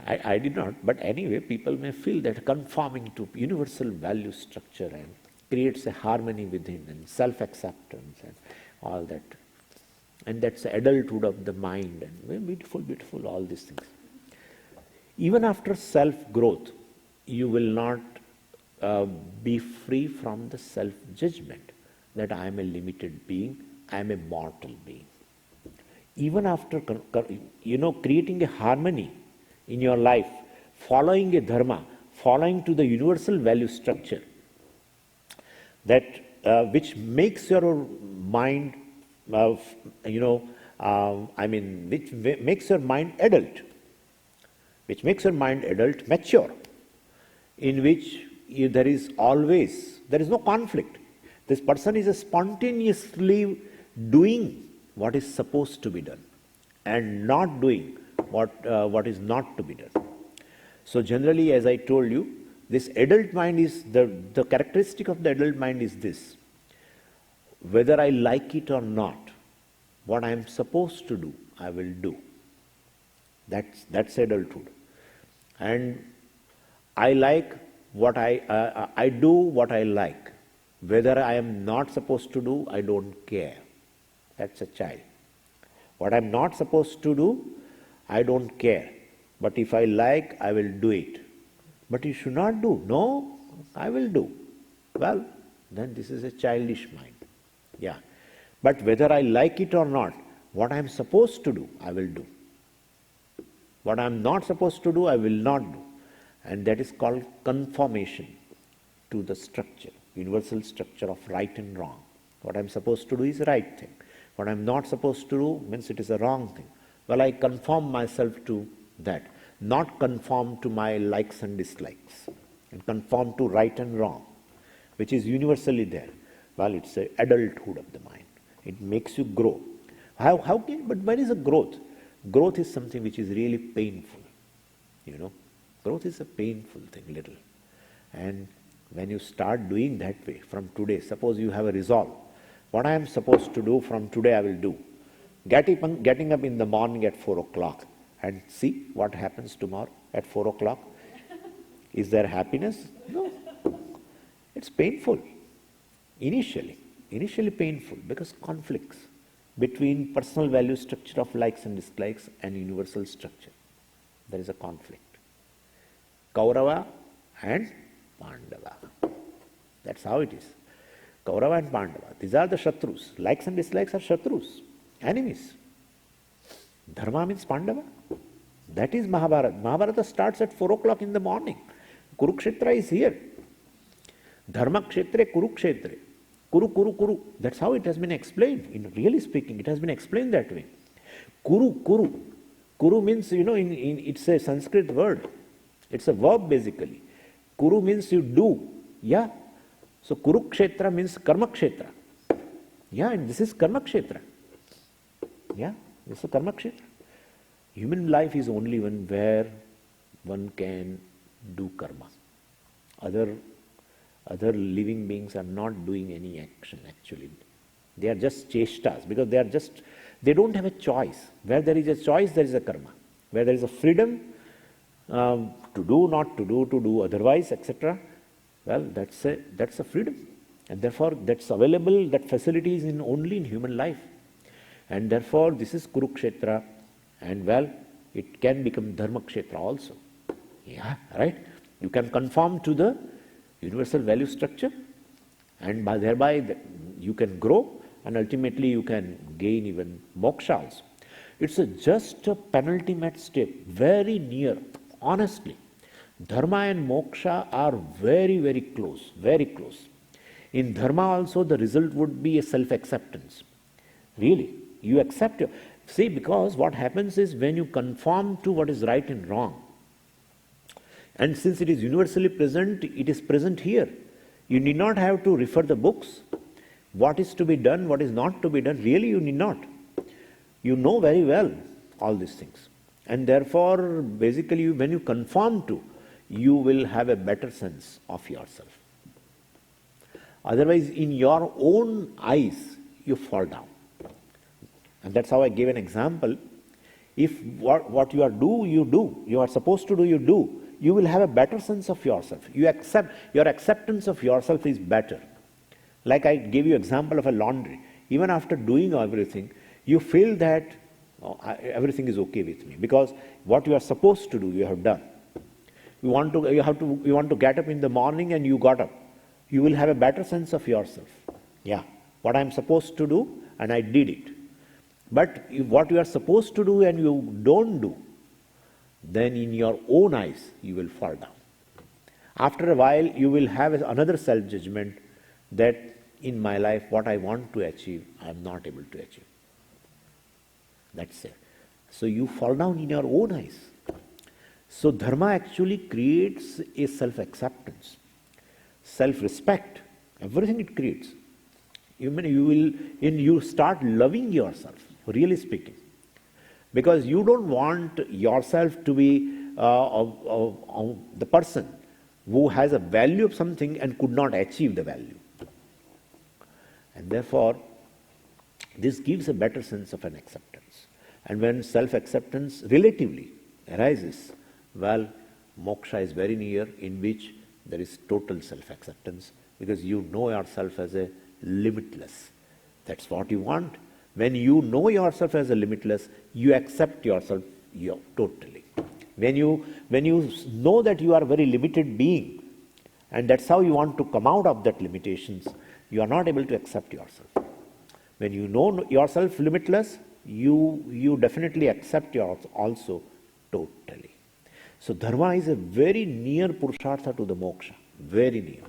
I did not. But anyway, people may feel that conforming to universal value structure and creates a harmony within and self-acceptance and all that. And that's the adulthood of the mind and very beautiful, beautiful, all these things. Even after self-growth, you will not be free from the self-judgment that I am a limited being, I am a mortal being. Even after creating a harmony in your life, following a dharma, following to the universal value structure, that which makes your mind, which makes your mind adult, mature, in which there is no conflict. This person is spontaneously doing what is supposed to be done and not doing what is not to be done. So generally, as I told you, this adult mind is, the characteristic of the adult mind is this: whether I like it or not, what I am supposed to do, I will do. That's adulthood. And I like what I do what I like. Whether I am not supposed to do, I don't care. That's a child. What I'm not supposed to do, I don't care. But if I like, I will do it. But you should not do. No, I will do. Well, then this is a childish mind. Yeah. But whether I like it or not, what I'm supposed to do, I will do. What I'm not supposed to do, I will not do. And that is called conformation to the structure, universal structure of right and wrong. What I'm supposed to do is the right thing. What I'm not supposed to do means it is a wrong thing. Well, I conform myself to that, not conform to my likes and dislikes, and conform to right and wrong, which is universally there. Well, it's the adulthood of the mind. It makes you grow. But where is the growth? Growth is something which is really painful. Growth is a painful thing, little. And when you start doing that way, from today, suppose you have a resolve, what I am supposed to do from today I will do. Getting up in the morning at 4 o'clock and see what happens tomorrow at 4 o'clock. Is there happiness? No. It's painful. Initially painful because conflicts between personal value structure of likes and dislikes and universal structure. There is a conflict. Kaurava and Pandava. That's how it is. Kaurava and Pandava. These are the Shatrus. Likes and dislikes are Shatrus, enemies. Dharma means Pandava. That is Mahabharata. Mahabharata starts at 4 o'clock in the morning. Kurukshetra is here. Dharma kshetre Kurukshetre. Kuru, Kuru, Kuru. That's how it has been explained. Really speaking, it has been explained that way. Kuru, Kuru. Kuru means, it's a Sanskrit word. It's a verb basically. Kuru means you do. Yeah. So Kurukshetra means Karma Kshetra. Yeah, and this is Karma Kshetra. Yeah, this is Karma Kshetra. Human life is only one where one can do karma. Other living beings are not doing any action actually. They are just cheshtas because they don't have a choice. Where there is a choice, there is a karma. Where there is a freedom to do, not to do otherwise, etc. Well, that's a freedom. And therefore, that's available, that facility is only in human life. And therefore, this is Kurukshetra. And well, it can become Dharmakshetra also. Yeah, right? You can conform to the universal value structure, and thereby you can grow, and ultimately you can gain even moksha also. It's just a penultimate step, very near, honestly. Dharma and moksha are very, very close, very close. In dharma also the result would be a self-acceptance. Really, you accept see, because what happens is when you conform to what is right and wrong, and since it is universally present, it is present here. You need not have to refer the books. What is to be done, what is not to be done, really you need not. You know very well all these things. And therefore, basically, when you conform to, you will have a better sense of yourself. Otherwise, in your own eyes, you fall down. And that's how I gave an example. If what you are supposed to do, you do, you will have a better sense of yourself. Your acceptance of yourself is better. Like I gave you example of a laundry. Even after doing everything, you feel that everything is okay with me because what you are supposed to do, you have done. You want to get up in the morning and you got up. You will have a better sense of yourself. Yeah, what I am supposed to do and I did it. But what you are supposed to do and you don't do, then in your own eyes you will fall down. After a while you will have another self-judgment that in my life what I want to achieve, I am not able to achieve. That's it. So you fall down in your own eyes. So dharma actually creates a self-acceptance, self-respect, everything it creates. You start loving yourself, really speaking. Because you don't want yourself to be the person who has a value of something and could not achieve the value. And therefore, this gives a better sense of an acceptance. And when self-acceptance relatively arises, well, moksha is very near, in which there is total self-acceptance, because you know yourself as a limitless. That's what you want. When you know yourself as a limitless, you accept yourself totally. When you know that you are a very limited being, and that's how you want to come out of that limitations, you are not able to accept yourself. When you know yourself limitless, you definitely accept yourself also totally. So dharma is a very near purushartha to the moksha, very near.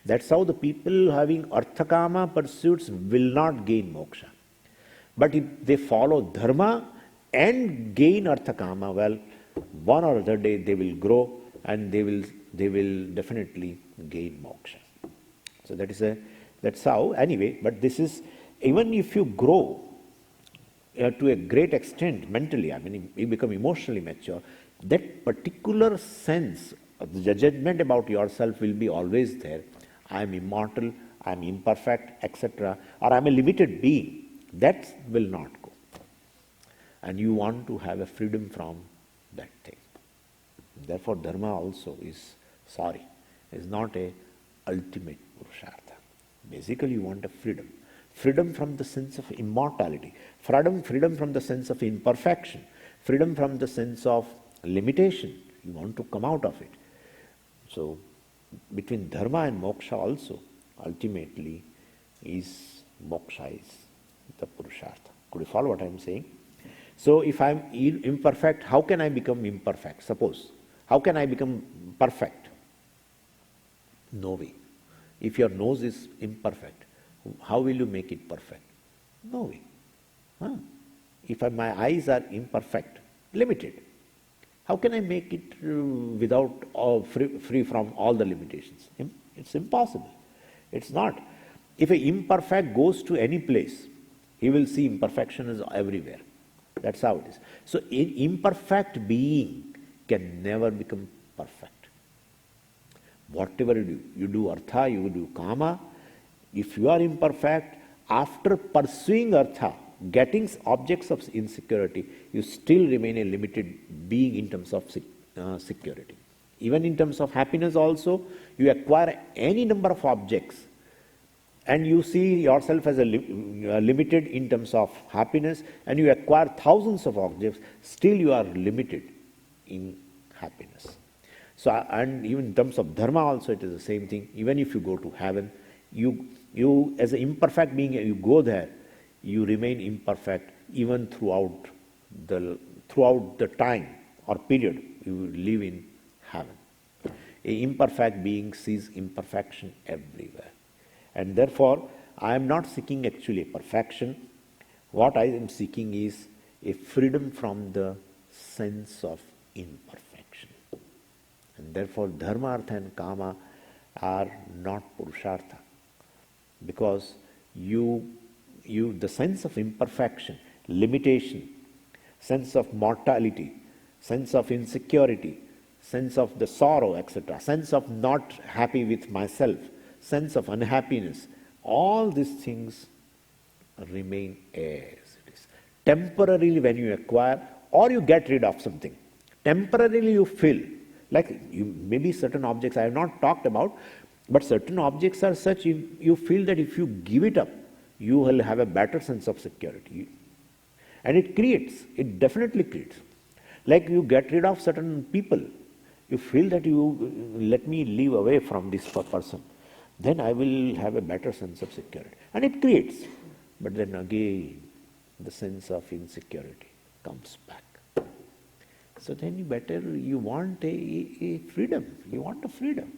That's how the people having arthakama pursuits will not gain moksha. But if they follow dharma and gain arthakama, well, one or other day they will grow and they will definitely gain moksha. So that's how, anyway, but this is, even if you grow to a great extent mentally, I mean, you become emotionally mature, that particular sense of the judgment about yourself will be always there. I am immortal, I am imperfect, etc. Or I am a limited being. That will not go. And you want to have a freedom from that thing. Therefore, dharma also is not a ultimate purushartha. Basically, you want a freedom. Freedom from the sense of immortality. Freedom from the sense of imperfection. Freedom from the sense of limitation. You want to come out of it. So, between dharma and moksha also, ultimately, is moksha is the purushartha. Could you follow what I am saying? So, if I am imperfect, how can I become imperfect? Suppose. How can I become perfect? No way. If your nose is imperfect, how will you make it perfect? No way. If my eyes are imperfect, limited, how can I make it without free from all the limitations? It's impossible. It's not. If an imperfect goes to any place, he will see imperfections everywhere. That's how it is. So imperfect being can never become perfect. Whatever you do artha, you do kama. If you are imperfect, after pursuing artha, getting objects of insecurity, you still remain a limited being in terms of security. Even in terms of happiness also, you acquire any number of objects and you see yourself as a limited in terms of happiness, and you acquire thousands of objects, still you are limited in happiness. So, and even in terms of dharma also it is the same thing. Even if you go to heaven, you as an imperfect being, you go there, you remain imperfect even throughout the time or period you live in heaven. An imperfect being sees imperfection everywhere. And therefore, I am not seeking actually a perfection. What I am seeking is a freedom from the sense of imperfection. And therefore, dharma, artha and kama are not purushartha. Because the sense of imperfection, limitation, sense of mortality, sense of insecurity, sense of the sorrow, etc., sense of not happy with myself, sense of unhappiness, all these things remain as it is. Temporarily when you acquire or you get rid of something, temporarily you feel, like maybe certain objects I have not talked about, but certain objects are such you feel that if you give it up, you will have a better sense of security. And it definitely creates. Like you get rid of certain people, you feel that you let me live away from this person, then I will have a better sense of security. And it creates. But then again, the sense of insecurity comes back. So then you want a freedom. You want a freedom.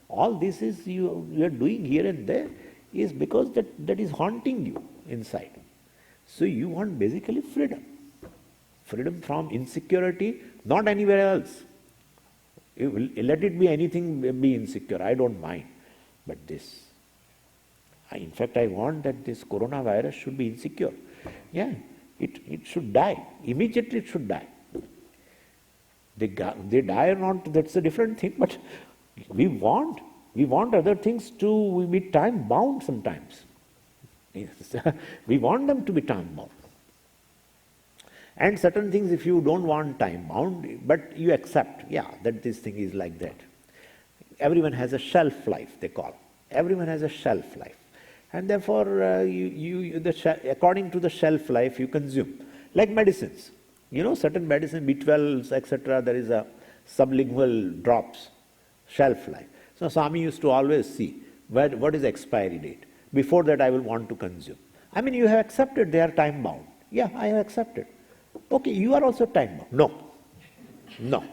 All this is you are doing here and there is because that is haunting you inside. So you want basically freedom. Freedom from insecurity, not anywhere else. Let it be anything, be insecure, I don't mind. But this, in fact, I want that this coronavirus should be insecure. Yeah, it should die. Immediately it should die. They die or not, that's a different thing, but we want other things to be time bound sometimes. We want them to be time bound. And certain things, if you don't want time bound, but you accept, that this thing is like that. Everyone has a shelf life, they call. Everyone has a shelf life. And therefore, according to the shelf life, you consume. Like medicines. Certain medicine, B12s, etc., there is a sublingual drops, shelf life. So Swami used to always see, what is the expiry date? Before that, I will want to consume. I mean, you have accepted they are time bound. Yeah, I have accepted. Okay, you are also time bound. No,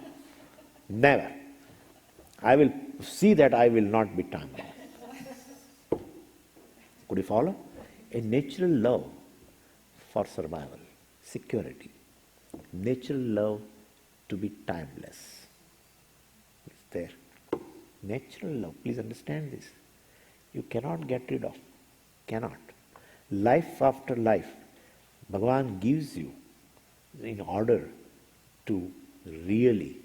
never. I will see that I will not be time bound. Could you follow? A natural love for survival, security, natural love to be timeless. It's there. Natural love, please understand this. You cannot get rid of. Cannot. Life after life, Bhagavan gives you in order to really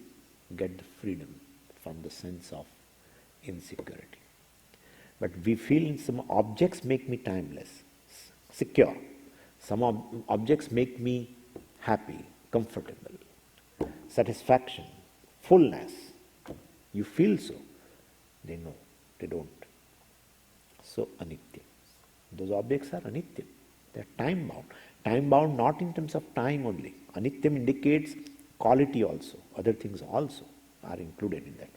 get the freedom from the sense of insecurity. But we feel some objects make me timeless, secure. Some objects make me happy, comfortable, satisfaction, fullness. You feel so. They know, they don't. So anitya. Those objects are anitya. They are time bound. Time bound not in terms of time only. Anityam indicates quality also. Other things also are included in that.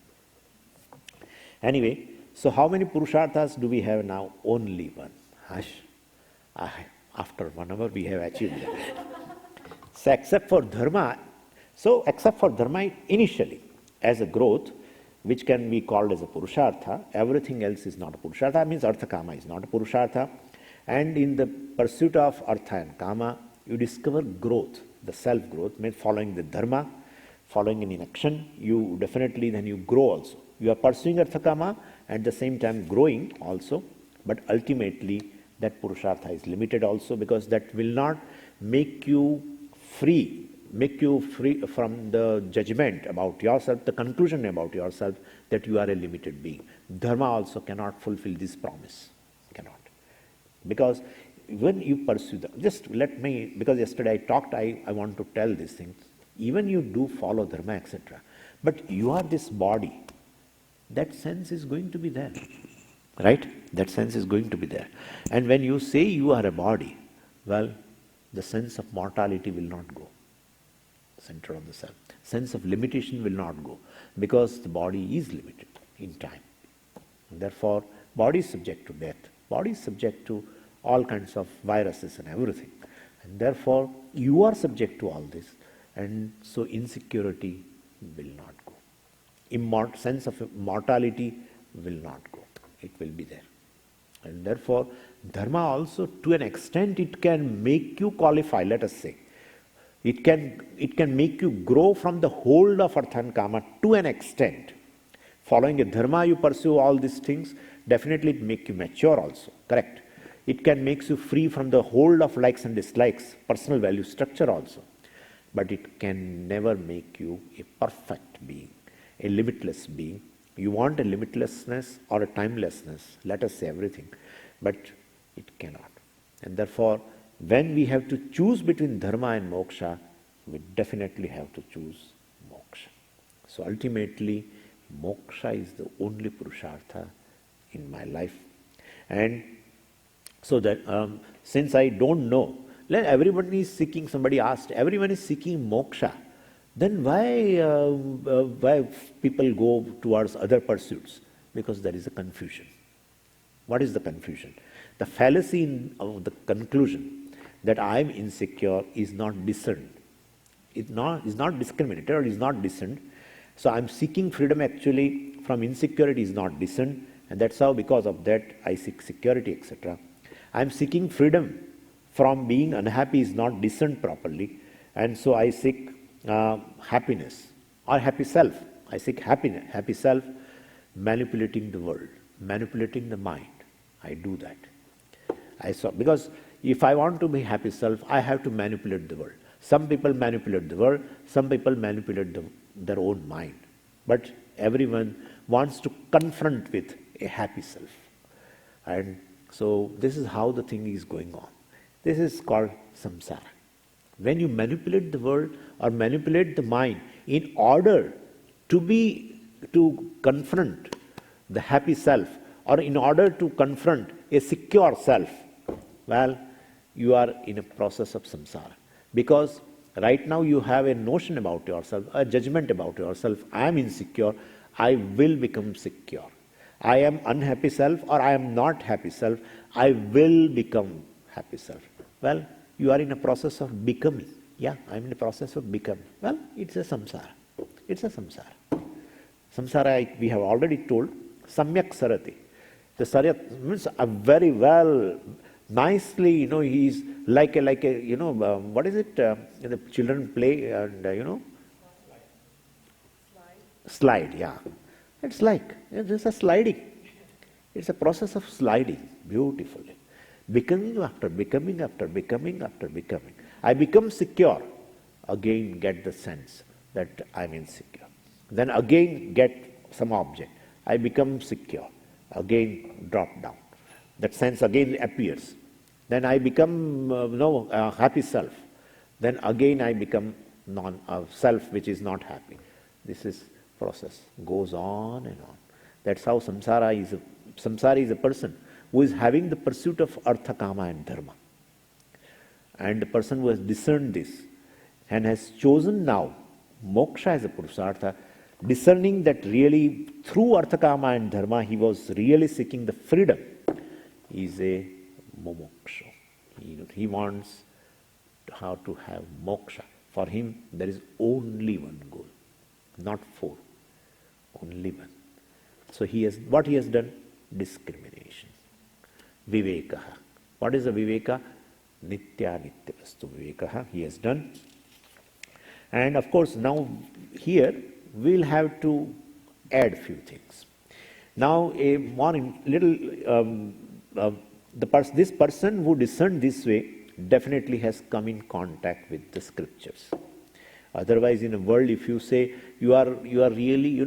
Anyway, so how many purusharthas do we have now? Only one. After 1 hour we have achieved that. So except for dharma initially as a growth, which can be called as a purushartha, everything else is not a purushartha. Means artha kama is not a purushartha. And in the pursuit of artha and kama, you discover growth, the self-growth, means following the dharma, following in action, you definitely then you grow also. You are pursuing artha kama, at the same time growing also, but ultimately that purushartha is limited also, because that will not make you free, make you free from the judgment about yourself, the conclusion about yourself that you are a limited being. Dharma also cannot fulfill this promise. Cannot. Because when you pursue just let me, because yesterday I talked, I want to tell these things. Even you do follow dharma, etc. But you are this body. That sense is going to be there. Right? That sense is going to be there. And when you say you are a body, well, the sense of mortality will not go. Center of the self. Sense of limitation will not go, because the body is limited in time. And therefore, body is subject to death. Body is subject to all kinds of viruses and everything. And therefore, you are subject to all this. And so insecurity will not go. Sense of mortality will not go. It will be there. And therefore, dharma also, to an extent, it can make you qualify, let us say. It can make you grow from the hold of artha and kama to an extent. Following a dharma, you pursue all these things, definitely it make you mature also, correct? It can make you free from the hold of likes and dislikes, personal value structure also. But it can never make you a perfect being, a limitless being. You want a limitlessness or a timelessness, let us say everything, but it cannot. And therefore, when we have to choose between dharma and moksha, we definitely have to choose moksha. So ultimately, moksha is the only purushartha in my life. And so that since I don't know, everybody is seeking, somebody asked, everyone is seeking moksha, then why people go towards other pursuits? Because there is a confusion. What is the confusion? The fallacy of the conclusion that I am insecure is not discerned. Is not discriminated or is not discerned. So I am seeking freedom actually from insecurity is not discerned, and that's how, because of that, I seek security, etc. I am seeking freedom from being unhappy is not discerned properly, and so I seek happiness or happy self. I seek happiness, happy self, manipulating the world, manipulating the mind. I do that. Because if I want to be happy self, I have to manipulate the world. Some people manipulate the world, some people manipulate their own mind. But everyone wants to confront with a happy self. And so this is how the thing is going on. This is called samsara. When you manipulate the world or manipulate the mind in order to confront the happy self, or in order to confront a secure self, well, you are in a process of samsara. Because right now you have a notion about yourself, a judgment about yourself. I am insecure, I will become secure. I am unhappy self or I am not happy self, I will become happy self. Well, you are in a process of becoming. Yeah, I am in a process of becoming. Well, it's a samsara. It's a samsara. Samsara, we have already told, samyak sarati. The saryat means a very well, nicely, he is like a what is it? The children play and, Slide, yeah. It's a sliding. It's a process of sliding beautifully. Becoming after becoming after becoming after becoming. I become secure. Again get the sense that I'm insecure. Then again get some object. I become secure. Again drop down. That sense again appears. Then I become happy self. Then again I become self which is not happy. This is process goes on and on. That's how samsara is. Samsara is a person who is having the pursuit of artha, kama and dharma. And the person who has discerned this and has chosen now moksha as a purushartha, discerning that really through artha, kama and dharma he was really seeking the freedom, is a momoksha. He wants how to have moksha. For him there is only one goal, not four, only one. So what he has done? Discrimination. Vivekaha. What is the viveka? Nitya nitya vastu vivekaha he has done. And of course now here we'll have to add few things. Now a more little this person who discerned this way definitely has come in contact with the scriptures. Otherwise, in a world, if you say you are really,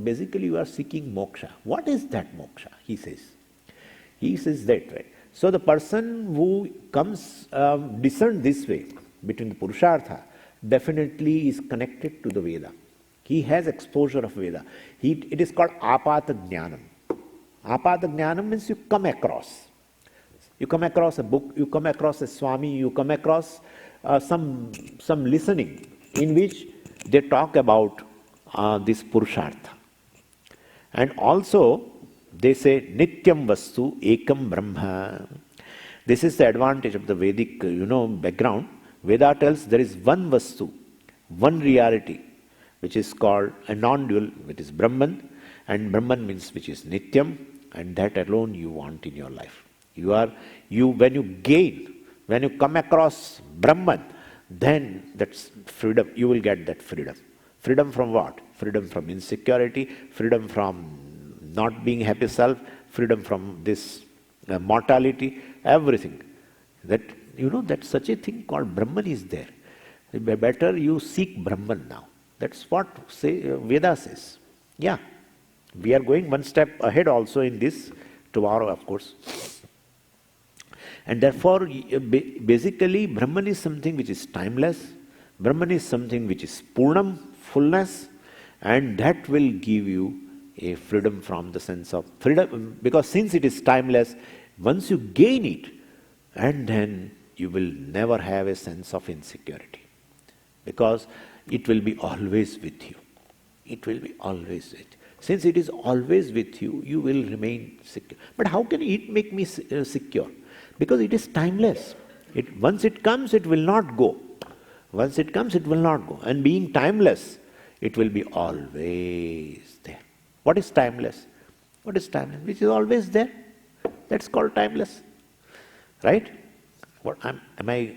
basically you are seeking moksha. What is that moksha? He says that way. So the person who comes discern this way between the Purushartha definitely is connected to the Veda. He has exposure of Veda. It is called apata jnanam. Apata jnanam means you come across. You come across a book, you come across a Swami, you come across some listening in which they talk about this Purushartha. And also, they say, Nityam Vastu Ekam Brahma. This is the advantage of the Vedic, background. Veda tells there is one Vastu, one reality, which is called a non-dual, which is Brahman, and Brahman means which is Nityam, and that alone you want in your life. When you come across Brahman, then that's freedom, you will get that freedom. Freedom from what? Freedom from insecurity, freedom from not being happy self, freedom from this mortality, everything. That such a thing called Brahman is there. Better you seek Brahman now. That's what Veda says. Yeah, we are going one step ahead also in this tomorrow, of course. And therefore, basically, Brahman is something which is timeless. Brahman is something which is Purnam, fullness, and that will give you a freedom from the sense of freedom. Because since it is timeless, once you gain it, and then you will never have a sense of insecurity. Because it will be always with you. It will be always with you. Since it is always with you, you will remain secure. But how can it make me secure? Because it is timeless. Once it comes, it will not go. Once it comes, it will not go. And being timeless, it will be always there. What is timeless? What is timeless? Which is always there. That's called timeless. Right? Am I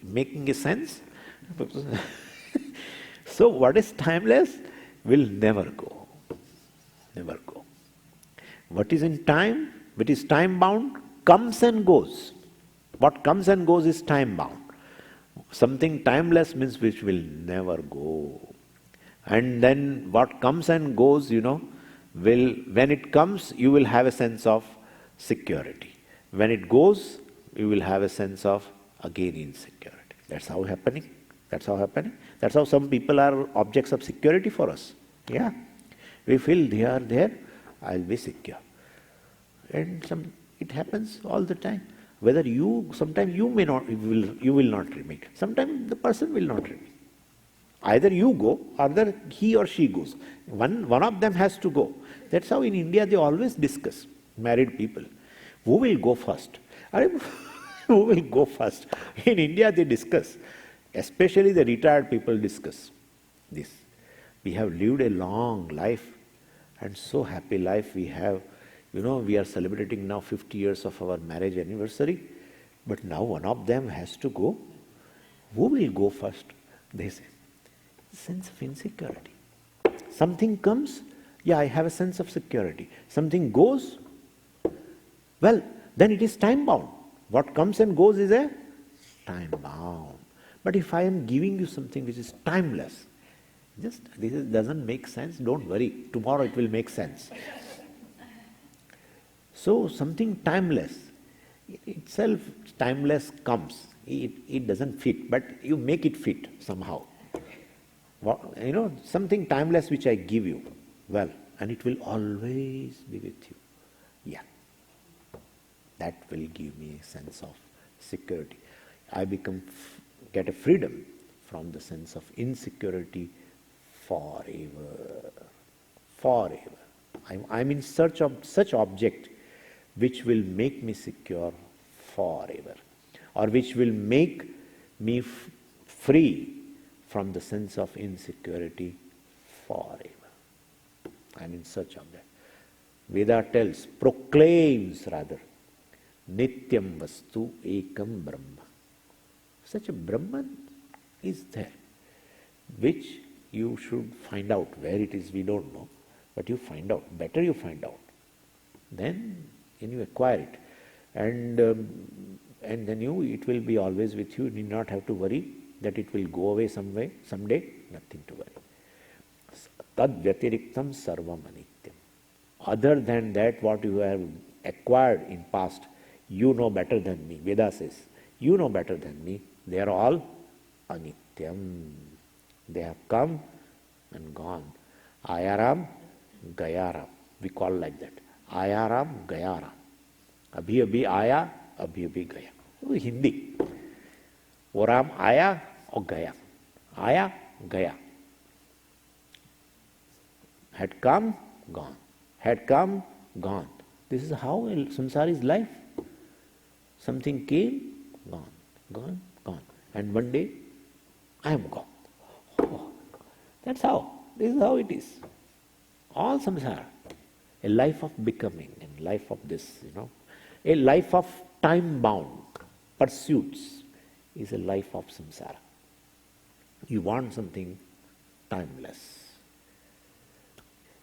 making a sense? So what is timeless will never go. Never go. What is in time, which is time bound, comes and goes. What comes and goes is time bound. Something timeless means which will never go. And then what comes and goes, when it comes, you will have a sense of security. When it goes, you will have a sense of, again, insecurity. That's how happening. That's how happening. That's how some people are objects of security for us. Yeah. We feel they are there, I'll be secure. And it happens all the time. Sometimes you will not remain. Sometimes the person will not remain. Either you go, or he or she goes. One of them has to go. That's how in India they always discuss, married people. Who will go first? Who will go first? In India they discuss. Especially the retired people discuss this. We have lived a long life and so happy life we have. We are celebrating now 50 years of our marriage anniversary, but now one of them has to go. Who will go first? They say, sense of insecurity. Something comes, yeah, I have a sense of security. Something goes, well, then it is time bound. What comes and goes is a time bound. But if I am giving you something which is timeless, this doesn't make sense, don't worry, tomorrow it will make sense. So something timeless, itself timeless comes, it doesn't fit, but you make it fit somehow. Something timeless which I give you, well, and it will always be with you. Yeah, that will give me a sense of security. I get a freedom from the sense of insecurity forever. Forever. I'm in search of such object which will make me secure forever, or which will make me free from the sense of insecurity forever. I'm in search of that. Veda proclaims rather, Nityam Vastu Ekam Brahma. Such a Brahman is there, which you should find out. Where it is, we don't know, but you find out. Better you find out. Then you acquire it. And and then it will be always with you. You need not have to worry that it will go away someday. Nothing to worry. Tad vyatiriktam sarvam anityam. Other than that, what you have acquired in past, you know better than me. Veda says, you know better than me. They are all anityam. They have come and gone. Ayaram, Gayaram. We call like that. Ayaram, Gayaram. Abhi abhi aya, abhi abhi gaya. Hindi. वो राम आया और गया, आया गया. Had come, gone. Had come, gone. This is how samsara is life. Something came, gone, gone, gone. And one day, I am gone. Oh, that's how. This is how it is. All samsara. A life of becoming, a life of this, a life of time-bound pursuits is a life of samsara. You want something timeless.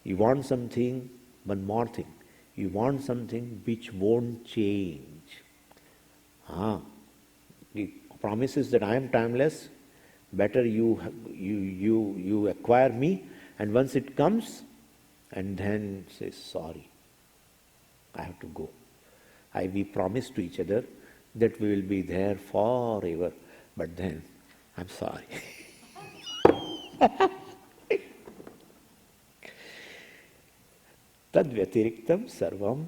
You want something, one more thing. You want something which won't change. The promise is that I am timeless. Better you acquire me, and once it comes, and then say, sorry, I have to go. We promise to each other that we will be there forever, but then I'm sorry. Tad vyatiriktam sarvam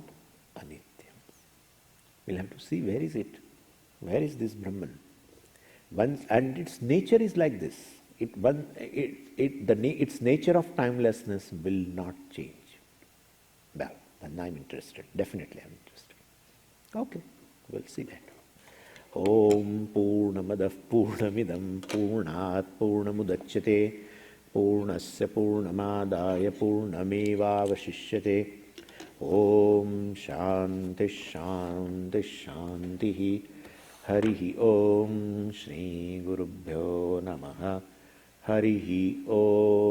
anityam. We'll have to see where is it. Where is this Brahman? And its nature is like this. Its nature of timelessness will not change. Well, then I'm interested. Definitely I'm interested. Okay, we'll see that. Om Purnamadah Purnamidam Purnat Purnamudachyate Purnasya Purnamadaya Purnamevavashishyate. Om Shanti Shanti Shanti. Harihi Om Shri Gurubhyo Namaha. Harihi Om.